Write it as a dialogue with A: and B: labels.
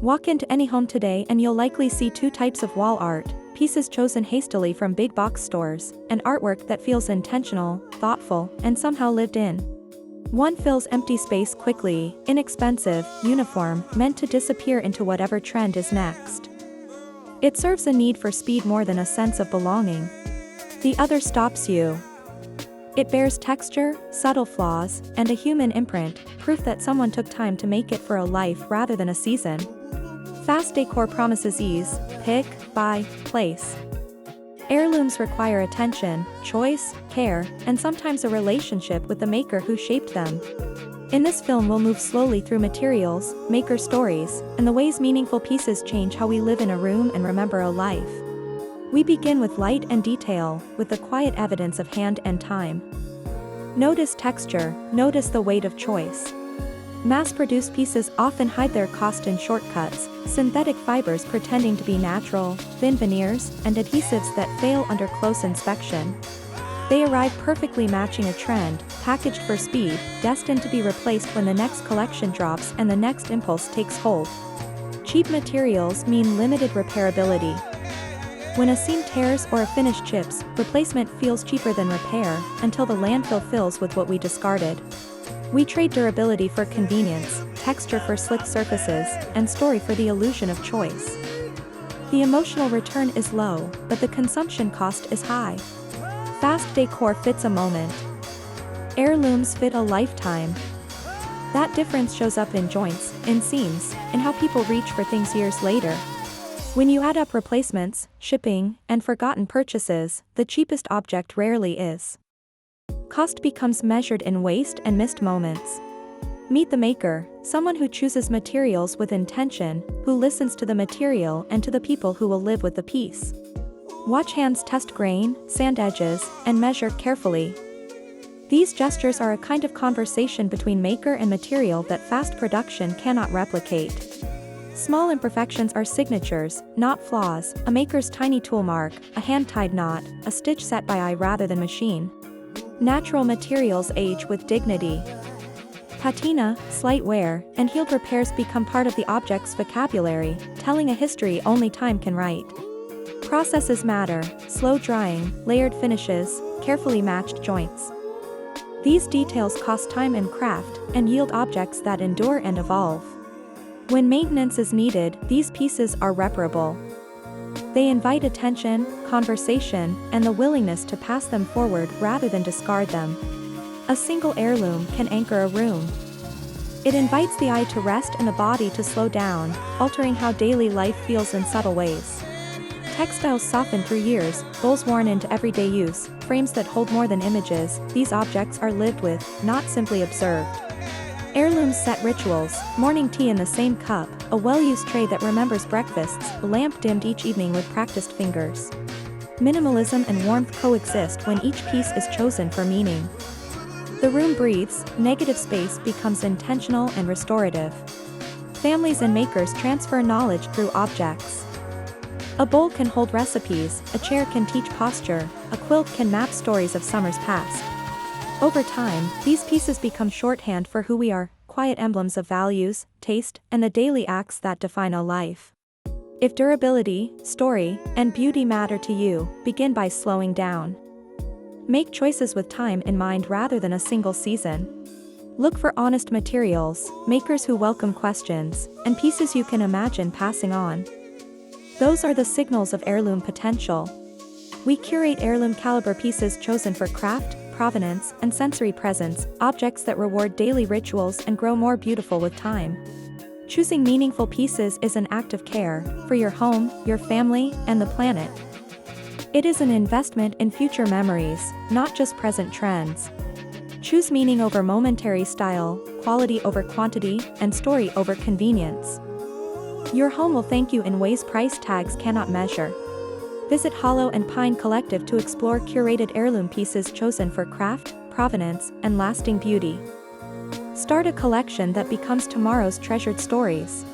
A: Walk into any home today and you'll likely see two types of wall art: pieces chosen hastily from big box stores, and artwork that feels intentional, thoughtful, and somehow lived in. One fills empty space quickly, inexpensive, uniform, meant to disappear into whatever trend is next. It serves a need for speed more than a sense of belonging. The other stops you. It bears texture, subtle flaws, and a human imprint, proof that someone took time to make it for a life rather than a season. Fast decor promises ease: pick, buy, place. Heirlooms require attention, choice, care, and sometimes a relationship with the maker who shaped them. In this film we'll move slowly through materials, maker stories, and the ways meaningful pieces change how we live in a room and remember a life. We begin with light and detail, with the quiet evidence of hand and time. Notice texture, notice the weight of choice. Mass-produced pieces often hide their cost in shortcuts: synthetic fibers pretending to be natural, thin veneers, and adhesives that fail under close inspection. They arrive perfectly matching a trend, packaged for speed, destined to be replaced when the next collection drops and the next impulse takes hold. Cheap materials mean limited repairability. When a seam tears or a finish chips, replacement feels cheaper than repair, until the landfill fills with what we discarded. We trade durability for convenience, texture for slick surfaces, and story for the illusion of choice. The emotional return is low, but the consumption cost is high. Fast decor fits a moment. Heirlooms fit a lifetime. That difference shows up in joints, in seams, in how people reach for things years later. When you add up replacements, shipping, and forgotten purchases, the cheapest object rarely is. Cost becomes measured in waste and missed moments. Meet the maker, someone who chooses materials with intention, who listens to the material and to the people who will live with the piece. Watch hands test grain, sand edges, and measure carefully. These gestures are a kind of conversation between maker and material that fast production cannot replicate. Small imperfections are signatures, not flaws: a maker's tiny tool mark, a hand-tied knot, a stitch set by eye rather than machine. Natural materials age with dignity. Patina, slight wear, and healed repairs become part of the object's vocabulary, telling a history only time can write. Processes matter: slow drying, layered finishes, carefully matched joints. These details cost time and craft, and yield objects that endure and evolve. When maintenance is needed, these pieces are reparable. They invite attention, conversation, and the willingness to pass them forward rather than discard them. A single heirloom can anchor a room. It invites the eye to rest and the body to slow down, altering how daily life feels in subtle ways. Textiles soften through years, bowls worn into everyday use, frames that hold more than images. These objects are lived with, not simply observed. Heirlooms set rituals: morning tea in the same cup, a well-used tray that remembers breakfasts, a lamp dimmed each evening with practiced fingers. Minimalism and warmth coexist when each piece is chosen for meaning. The room breathes, negative space becomes intentional and restorative. Families and makers transfer knowledge through objects. A bowl can hold recipes, a chair can teach posture, a quilt can map stories of summers past. Over time, these pieces become shorthand for who we are, quiet emblems of values, taste, and the daily acts that define a life. If durability, story, and beauty matter to you, begin by slowing down. Make choices with time in mind rather than a single season. Look for honest materials, makers who welcome questions, and pieces you can imagine passing on. Those are the signals of heirloom potential. We curate heirloom caliber pieces chosen for craft, provenance, and sensory presence, objects that reward daily rituals and grow more beautiful with time. Choosing meaningful pieces is an act of care, for your home, your family, and the planet. It is an investment in future memories, not just present trends. Choose meaning over momentary style, quality over quantity, and story over convenience. Your home will thank you in ways price tags cannot measure. Visit Hollow and Pine Collective to explore curated heirloom pieces chosen for craft, provenance, and lasting beauty. Start a collection that becomes tomorrow's treasured stories.